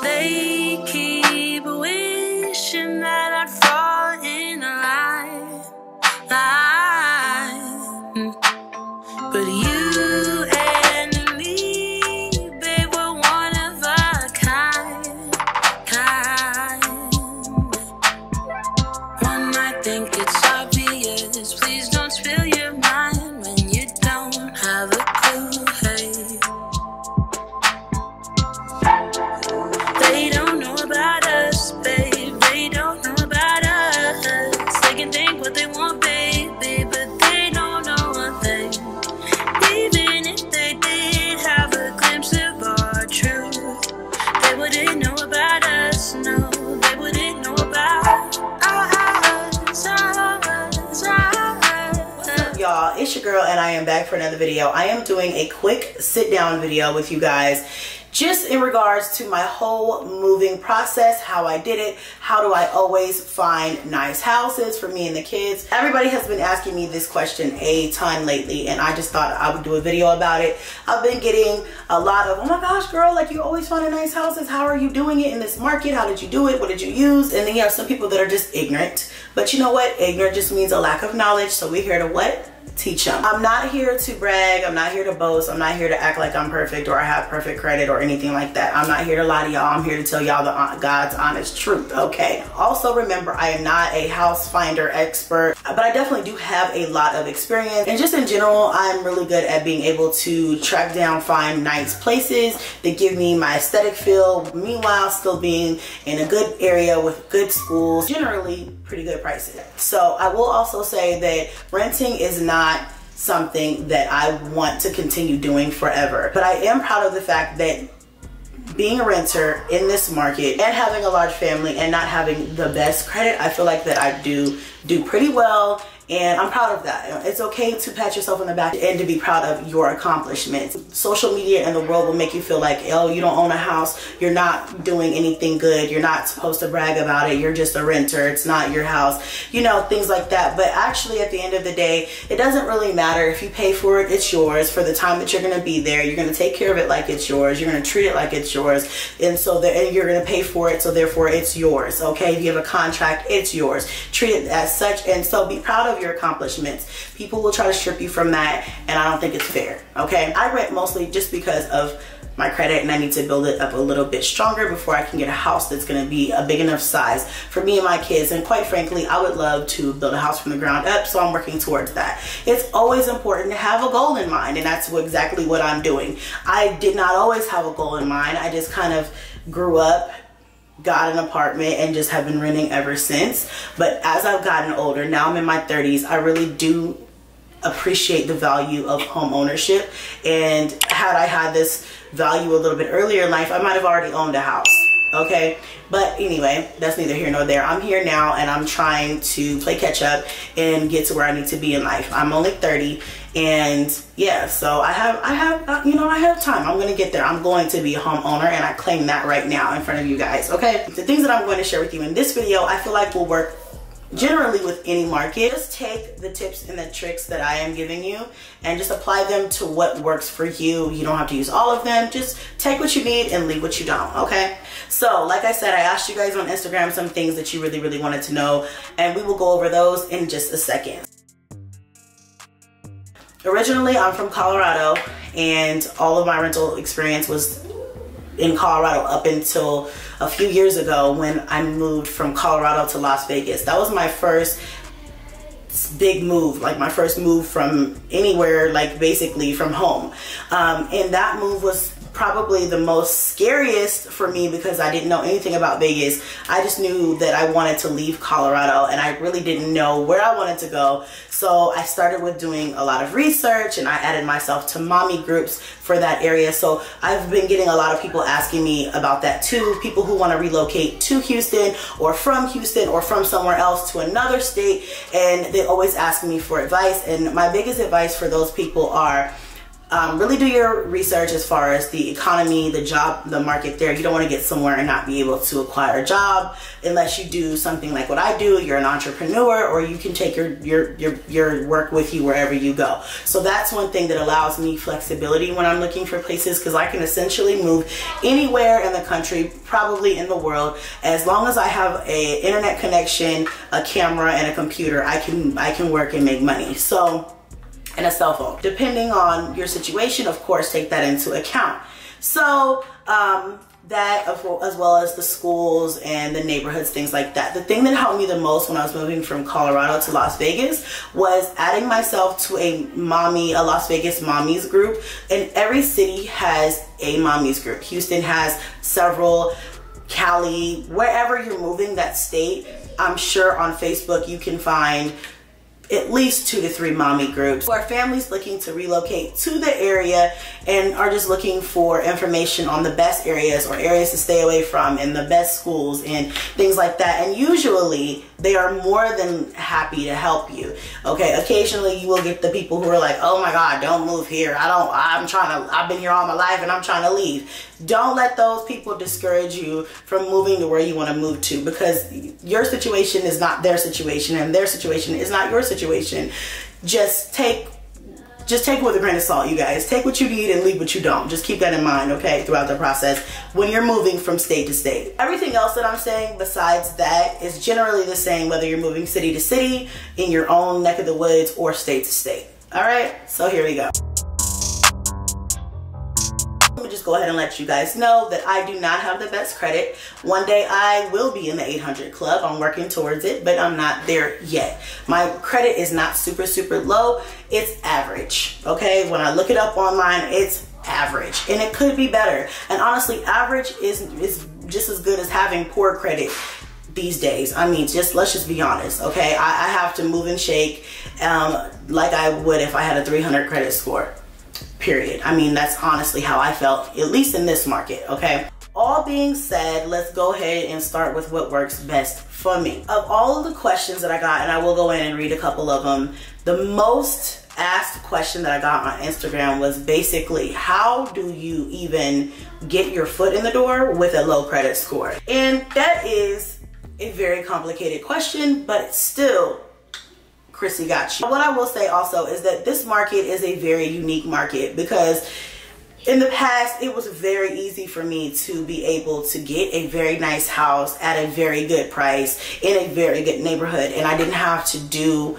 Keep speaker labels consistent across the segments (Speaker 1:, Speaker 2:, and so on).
Speaker 1: They keep wishing that I'd fall in line. But you and me, babe, were one of a kind. One might think it's obvious, please don't spill your mind when you don't have a clue, hey. They don't know about us, babe, they don't know about us. They can think what they want, baby, but they don't know a thing. Even if they did have a glimpse of our truth, they wouldn't know about us, no, they wouldn't know about us.
Speaker 2: What's up, y'all? It's your girl, and I am back for another video. I am doing a quick sit-down video with you guys, just in regards to my whole moving process, how I did it, how do I always find nice houses for me and the kids. Everybody has been asking me this question a ton lately, and I just thought I would do a video about it. I've been getting a lot of, oh my gosh, girl, like you always find nice houses. How are you doing it in this market? How did you do it? What did you use? And then you have some people that are just ignorant. But you know what? Ignorant just means a lack of knowledge. So we're here to what? Teach them. I'm not here to brag. I'm not here to boast. I'm not here to act like I'm perfect or I have perfect credit or anything like that. I'm not here to lie to y'all. I'm here to tell y'all God's honest truth, okay? Also remember, I am not a house finder expert, but I definitely do have a lot of experience. And just in general, I'm really good at being able to track down, find nice places that give me my aesthetic feel, meanwhile still being in a good area with good schools, generally pretty good prices. So I will also say that renting is not something that I want to continue doing forever. But I am proud of the fact that being a renter in this market and having a large family and not having the best credit, I feel like that I do pretty well. And I'm proud of that. It's okay to pat yourself on the back and to be proud of your accomplishments. Social media and the world will make you feel like, oh, you don't own a house, you're not doing anything good, you're not supposed to brag about it, you're just a renter, it's not your house, you know, things like that. But actually, at the end of the day, it doesn't really matter. If you pay for it, it's yours. For the time that you're going to be there, you're going to take care of it like it's yours, you're going to treat it like it's yours, and so and you're going to pay for it, so therefore it's yours, okay? If you have a contract, it's yours. Treat it as such, and so be proud of your accomplishments. People will try to strip you from that, and I don't think it's fair, okay? I rent mostly just because of my credit, and I need to build it up a little bit stronger before I can get a house that's going to be a big enough size for me and my kids. And quite frankly, I would love to build a house from the ground up, so I'm working towards that. It's always important to have a goal in mind, and that's exactly what I'm doing. I did not always have a goal in mind. I just kind of grew up, got an apartment, and just have been renting ever since. But as I've gotten older, now I'm in my 30s, I really do appreciate the value of home ownership. And had I had this value a little bit earlier in life, I might have already owned a house, okay? But anyway, that's neither here nor there. I'm here now, and I'm trying to play catch up and get to where I need to be in life. I'm only 30, and yeah, so I have time. I'm gonna get there. I'm going to be a homeowner, and I claim that right now in front of you guys, okay? The things that I'm going to share with you in this video, I feel like will work generally with any market. Just take the tips and the tricks that I am giving you and just apply them to what works for you. You don't have to use all of them. Just take what you need and leave what you don't, okay? So like I said, I asked you guys on Instagram some things that you really wanted to know, and we will go over those in just a second. Originally, I'm from Colorado, and all of my rental experience was in Colorado up until a few years ago when I moved from Colorado to Las Vegas. That was my first big move, like my first move from anywhere, like basically from home. And that move was probably the most scariest for me because I didn't know anything about Vegas. I just knew that I wanted to leave Colorado, and I really didn't know where I wanted to go. So I started with doing a lot of research, and I added myself to mommy groups for that area. So I've been getting a lot of people asking me about that too. People who want to relocate to Houston or from somewhere else to another state, and they always ask me for advice. And my biggest advice for those people are, really do your research as far as the economy, the market there. You don't want to get somewhere and not be able to acquire a job unless you do something like what I do. You're an entrepreneur, or you can take your work with you wherever you go. So that's one thing that allows me flexibility when I'm looking for places, because I can essentially move anywhere in the country, probably in the world, as long as I have a internet connection, a camera, and a computer. I can work and make money. So, and a cell phone. Depending on your situation, of course, take that into account. So that, as well as the schools and the neighborhoods, things like that. The thing that helped me the most when I was moving from Colorado to Las Vegas was adding myself to a Las Vegas mommies group. And every city has a mommies group. Houston has several, Cali, wherever you're moving, that state, I'm sure on Facebook you can find at least 2 to 3 mommy groups where families looking to relocate to the area and are just looking for information on the best areas or areas to stay away from and the best schools and things like that. And usually they are more than happy to help you. Okay, occasionally you will get the people who are like, oh my God, don't move here. I've been here all my life and I'm trying to leave. Don't let those people discourage you from moving to where you want to move to, because your situation is not their situation and their situation is not your situation. Just take it with a grain of salt, you guys. Take what you need and leave what you don't. Just keep that in mind, okay, throughout the process when you're moving from state to state. Everything else that I'm saying besides that is generally the same whether you're moving city to city, in your own neck of the woods, or state to state. All right, so here we go. Let me just go ahead and let you guys know that I do not have the best credit. One day I will be in the 800 club. I'm working towards it, but I'm not there yet. My credit is not super, super low. It's average, okay? When I look it up online, it's average, and it could be better. And honestly, average is just as good as having poor credit these days. I mean, let's just be honest, okay? I have to move and shake like I would if I had a 300 credit score. Period. I mean, that's honestly how I felt, at least in this market, okay? All being said, let's go ahead and start with what works best for me. Of all of the questions that I got, and I will go in and read a couple of them, the most asked question that I got on Instagram was basically, how do you even get your foot in the door with a low credit score? And that is a very complicated question, but still, Chrissy got you. What I will say also is that this market is a very unique market, because in the past it was very easy for me to be able to get a very nice house at a very good price in a very good neighborhood, and I didn't have to do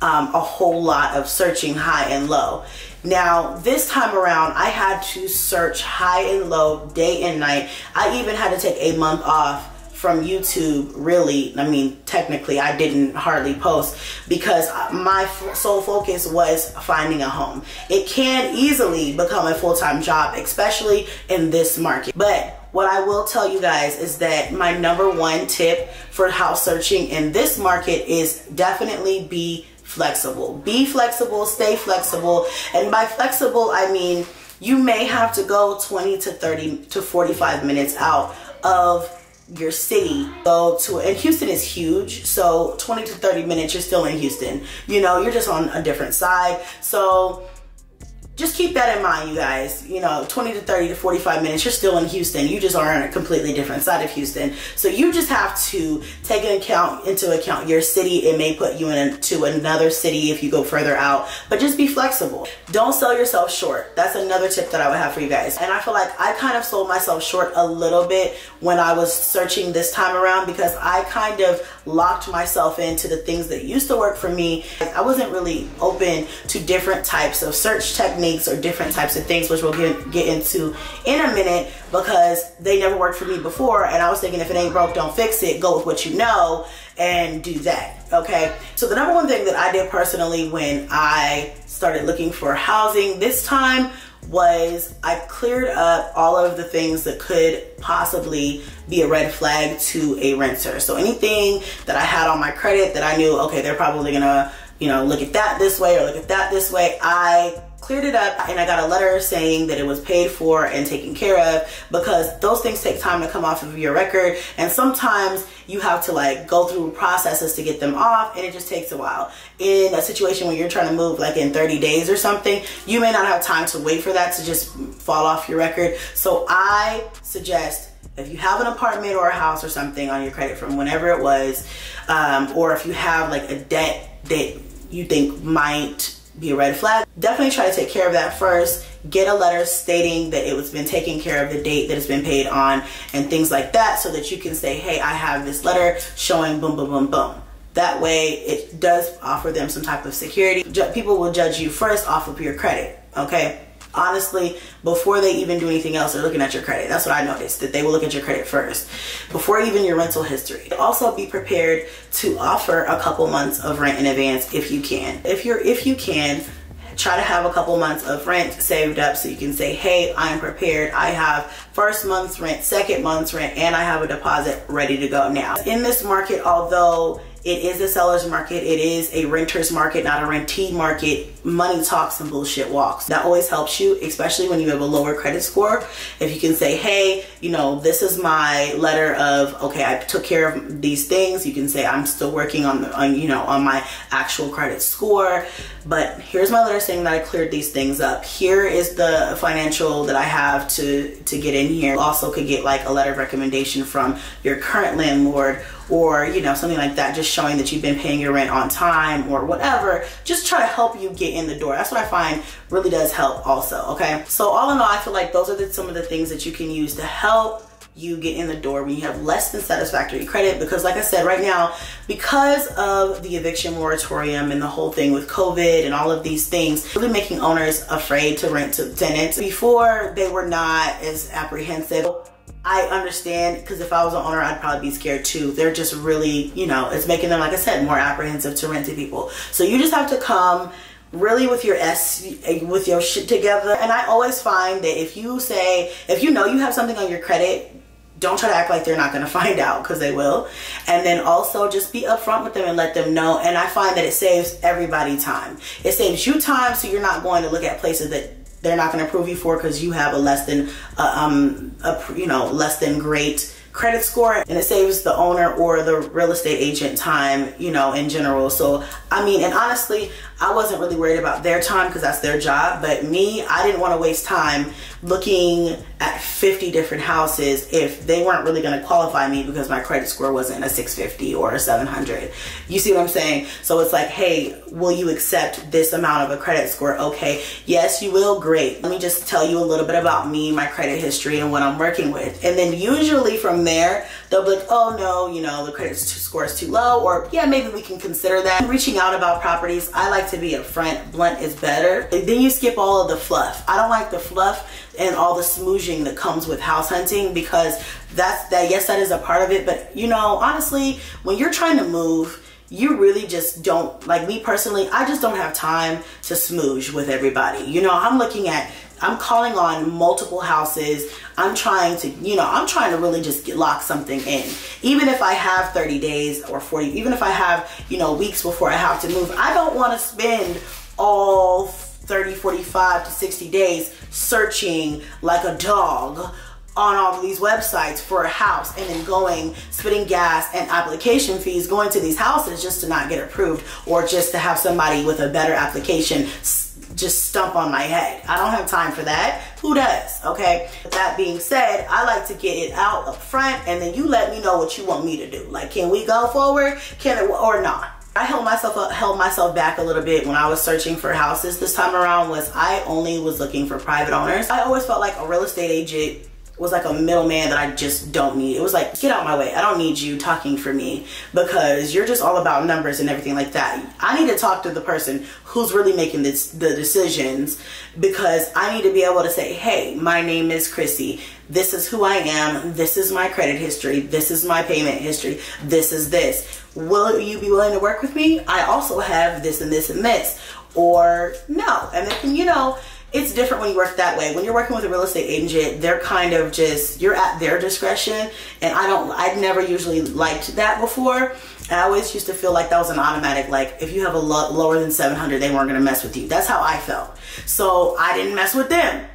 Speaker 2: a whole lot of searching high and low. Now this time around I had to search high and low day and night. I even had to take a month off from YouTube, really. I mean, technically I didn't hardly post because my sole focus was finding a home. It can easily become a full-time job, especially in this market. But what I will tell you guys is that my #1 tip for house searching in this market is definitely be flexible. Be flexible, stay flexible. And by flexible, I mean, you may have to go 20 to 30 to 45 minutes out of your city, and Houston is huge, so 20 to 30 minutes you're still in Houston, you know, you're just on a different side. So just keep that in mind, you guys. You know, 20 to 30 to 45 minutes, you're still in Houston. You just are on a completely different side of Houston. So you just have to take into account your city. It may put you into another city if you go further out, but just be flexible. Don't sell yourself short. That's another tip that I would have for you guys. And I feel like I kind of sold myself short a little bit when I was searching this time around, because I kind of locked myself into the things that used to work for me. I wasn't really open to different types of search techniques or different types of things, which we'll get into in a minute, because they never worked for me before, and I was thinking, if it ain't broke, don't fix it. Go with what you know and do that, okay? So the #1 thing that I did personally when I started looking for housing this time was I cleared up all of the things that could possibly be a red flag to a renter. So anything that I had on my credit that I knew, okay, they're probably gonna, you know, look at that this way or look at that this way, I cleared it up, and I got a letter saying that it was paid for and taken care of, because those things take time to come off of your record, and sometimes you have to like go through processes to get them off, and it just takes a while. In a situation where you're trying to move like in 30 days or something, you may not have time to wait for that to just fall off your record. So I suggest, if you have an apartment or a house or something on your credit from whenever it was, or if you have like a debt that you think might be a red flag, definitely try to take care of that first. Get a letter stating that it was been taken care of, the date that it's been paid on, and things like that, so that you can say, hey, I have this letter showing boom, boom, boom, boom. That way it does offer them some type of security. People will judge you first off of your credit, okay? Honestly, before they even do anything else, they're looking at your credit. That's what I noticed, that they will look at your credit first, before even your rental history. Also be prepared to offer a couple months of rent in advance if you can. If you can, try to have a couple months of rent saved up, so you can say, hey, I am prepared. I have first month's rent, second month's rent, and I have a deposit ready to go now. In this market, although it is a seller's market, it is a renter's market, not a rentee market, money talks and bullshit walks. That always helps you, especially when you have a lower credit score. If you can say, hey, you know, this is my letter of, okay, I took care of these things. You can say, I'm still working on my actual credit score, but here's my letter saying that I cleared these things up. Here is the financial that I have to get in here. You also could get like a letter of recommendation from your current landlord, or you know, something like that, just showing that you've been paying your rent on time or whatever. Just try to help you get in the door. That's what I find really does help also, okay? So all in all, I feel like those are some of the things that you can use to help you get in the door when you have less than satisfactory credit. Because like I said, right now, because of the eviction moratorium and the whole thing with COVID and all of these things, really making owners afraid to rent to tenants. Before, they were not as apprehensive. I understand, because if I was an owner, I'd probably be scared too. They're just really, you know, it's making them, like I said, more apprehensive to rent to people. So you just have to come really with your shit together. And I always find that if you know you have something on your credit, don't try to act like they're not going to find out, because they will. And then also just be upfront with them and let them know. And I find that it saves everybody time. It saves you time, so you're not going to look at places that they're not going to approve you for because you have a less than great credit score, and it saves the owner or the real estate agent time, you know, in general. So I mean, and honestly, I wasn't really worried about their time because that's their job, but me, I didn't want to waste time looking at 50 different houses if they weren't really going to qualify me because my credit score wasn't a 650 or a 700. You see what I'm saying? So it's like, hey, will you accept this amount of a credit score? Okay, yes, you will. Great. Let me just tell you a little bit about me, my credit history, and what I'm working with. And then usually from there, they'll be like, oh no, you know, the credit score is too low, or yeah, maybe we can consider that. Reaching out about properties, I like to be upfront. Blunt is better. Then you skip all of the fluff. I don't like the fluff and all the smooching that comes with house hunting, because yes, that is a part of it. But you know, honestly, when you're trying to move, you really just don't, like me personally, I just don't have time to smooch with everybody. You know, I'm calling on multiple houses. I'm trying to really just lock something in. Even if I have 30 days or 40, even if I have, you know, weeks before I have to move, I don't want to spend all 30, 45 to 60 days searching like a dog on all of these websites for a house, and then spending gas and application fees going to these houses just to not get approved, or just to have somebody with a better application just stump on my head. I don't have time for that. Who does? Okay. With that being said, I like to get it out up front, and then you let me know what you want me to do. Like, can we go forward? Can it or not? I held myself back a little bit when I was searching for houses this time around. I only was looking for private owners. I always felt like a real estate agent was like a middleman that I just don't need. It was like, get out my way. I don't need you talking for me, because you're just all about numbers and everything like that. I need to talk to the person who's really making the decisions, because I need to be able to say, hey, my name is Chrissy. This is who I am. This is my credit history. This is my payment history. This is this. Will you be willing to work with me? I also have this and this and this. Or no. And then, you know, it's different when you work that way. When you're working with a real estate agent, they're kind of just, you're at their discretion. And I never usually liked that before. And I always used to feel like that was an automatic, like if you have a lower than 700, they weren't gonna mess with you. That's how I felt. So I didn't mess with them.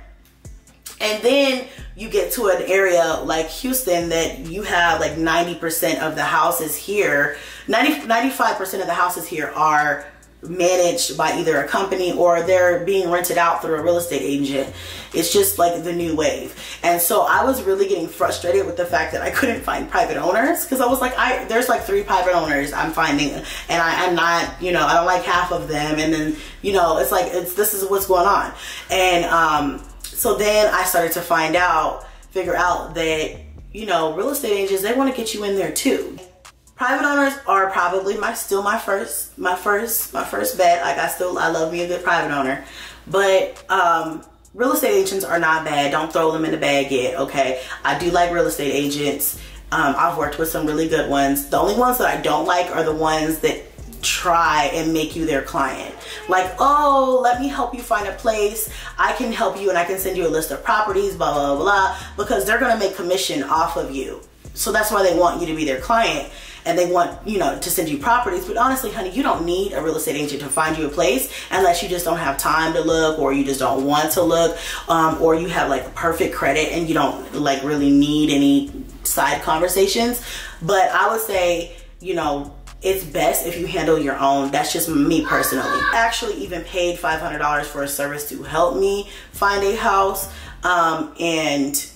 Speaker 2: And then you get to an area like Houston that you have like 90% of the houses here, 95% of the houses here are managed by either a company or they're being rented out through a real estate agent. It's just like the new wave. And so I was really getting frustrated with the fact that I couldn't find private owners, because I was like, there's like 3 private owners I'm finding, and I'm not, you know, I don't like half of them. And then, you know, it's like, this is what's going on. And so then I started to figure out that, you know, real estate agents, they want to get you in there too. Private owners are probably still my first bet. Like I love me a good private owner, but real estate agents are not bad. Don't throw them in the bag yet. Okay, I do like real estate agents. I've worked with some really good ones. The only ones that I don't like are the ones that try and make you their client. Like, oh, let me help you find a place. I can help you and I can send you a list of properties, blah, blah, blah, because they're gonna make commission off of you. So that's why they want you to be their client. And they want, you know, to send you properties. But honestly, honey, you don't need a real estate agent to find you a place unless you just don't have time to look, or you just don't want to look, or you have like perfect credit and you don't like really need any side conversations. But I would say, you know, it's best if you handle your own. That's just me personally. I actually even paid $500 for a service to help me find a house, and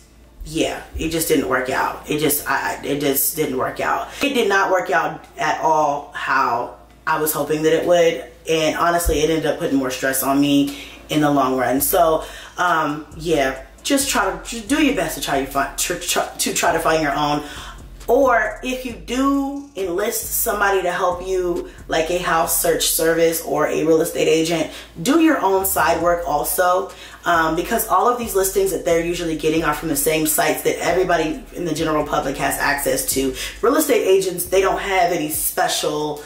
Speaker 2: yeah, it just didn't work out. It just didn't work out. It did not work out at all how I was hoping that it would. And honestly, it ended up putting more stress on me in the long run. So yeah, just do your best to try to find your own. Or if you do enlist somebody to help you, like a house search service or a real estate agent, do your own side work also, because all of these listings that they're usually getting are from the same sites that everybody in the general public has access to. Real estate agents, they don't have any special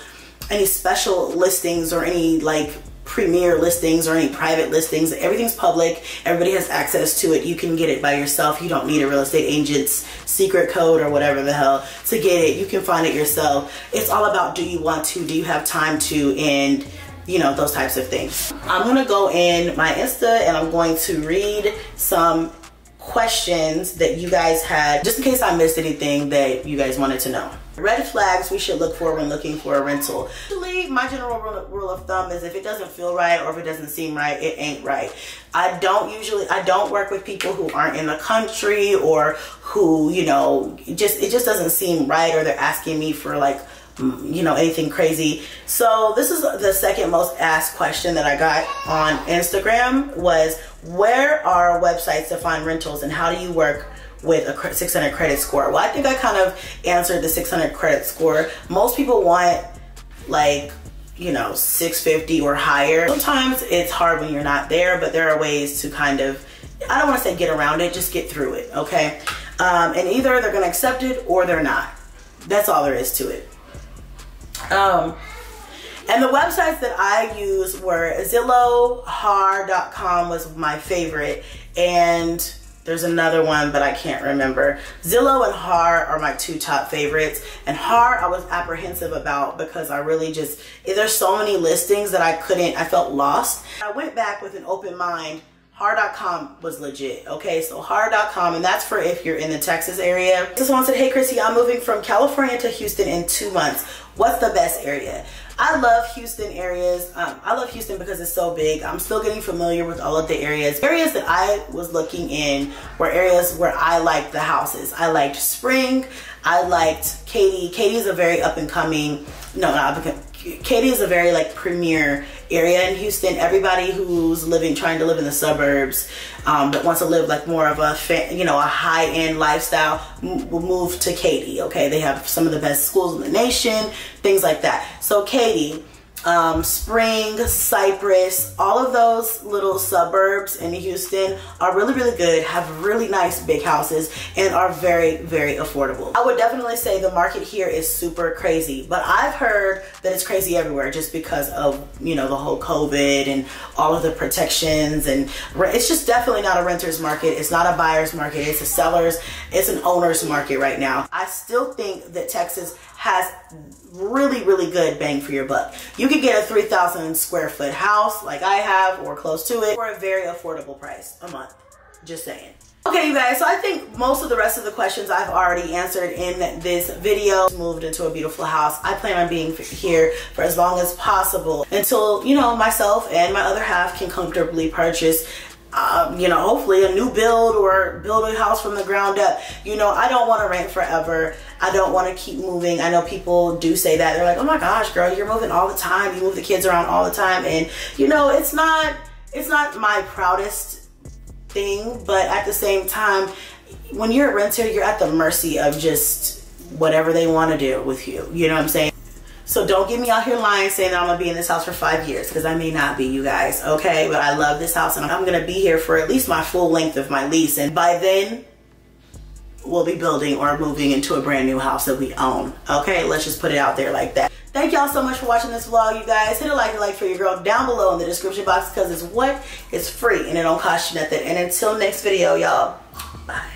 Speaker 2: listings or any like premier listings or any private listings. Everything's public. Everybody has access to it. You can get it by yourself. You don't need a real estate agent's secret code or whatever the hell to get it. You can find it yourself. It's all about, do you want to, do you have time to, and you know, those types of things. I'm gonna go in my Insta and I'm going to read some questions that you guys had, just in case I missed anything that you guys wanted to know. Red flags we should look for when looking for a rental. Actually, my general rule of thumb is if it doesn't feel right or if it doesn't seem right, it ain't right. I don't work with people who aren't in the country or who, you know, it just doesn't seem right, or they're asking me for like, you know, anything crazy. So this is the second most asked question that I got on Instagram, was where are websites to find rentals and how do you work with a 600 credit score? Well, I think I kind of answered the 600 credit score. Most people want like, you know, 650 or higher. Sometimes it's hard when you're not there, but there are ways to kind of, I don't want to say get around it, just get through it, okay? And either they're going to accept it or they're not. That's all there is to it. And the websites that I use were Zillow, har.com was my favorite, and there's another one, but I can't remember. Zillow and har are my 2 top favorites. And har I was apprehensive about because I really just, there's so many listings that I felt lost. I went back with an open mind. Har.com was legit. Okay, so har.com, and that's for if you're in the Texas area. This one said, hey Chrissy, I'm moving from California to Houston in 2 months. What's the best area? I love Houston areas. I love Houston because it's so big. I'm still getting familiar with all of the areas. Areas that I was looking in were areas where I liked the houses. I liked Spring. I liked Katy. Katy is a very up and coming, Katy is a very like premier area in Houston. Everybody who's trying to live in the suburbs, that wants to live like more of a high-end lifestyle, will move to Katy. Okay, they have some of the best schools in the nation, things like that. So Katy, Spring, Cypress, all of those little suburbs in Houston are really, really good, have really nice big houses, and are very, very affordable. I would definitely say the market here is super crazy, but I've heard that it's crazy everywhere just because of, you know, the whole COVID and all of the protections, and it's just definitely not a renter's market. It's not a buyer's market. It's a seller's, it's an owner's market right now. I still think that Texas has really, really good bang for your buck. You could get a 3,000 square foot house like I have or close to it for a very affordable price a month. Just saying. Okay, you guys, so I think most of the rest of the questions I've already answered in this video. Moved into a beautiful house. I plan on being here for as long as possible until, you know, myself and my other half can comfortably purchase you know, hopefully a new build or build a house from the ground up. You know, I don't want to rent forever. I don't want to keep moving. I know people do say that. They're like, oh my gosh, girl, you're moving all the time. You move the kids around all the time. And, you know, it's not my proudest thing. But at the same time, when you're a renter, you're at the mercy of just whatever they want to do with you. You know what I'm saying? So don't get me out here lying saying that I'm going to be in this house for 5 years, because I may not be, you guys, okay? But I love this house and I'm going to be here for at least my full length of my lease. And by then, we'll be building or moving into a brand new house that we own, okay? Let's just put it out there like that. Thank y'all so much for watching this vlog, you guys. Hit a like for your girl down below in the description box, because it's what? It's free and it don't cost you nothing. And until next video, y'all, bye.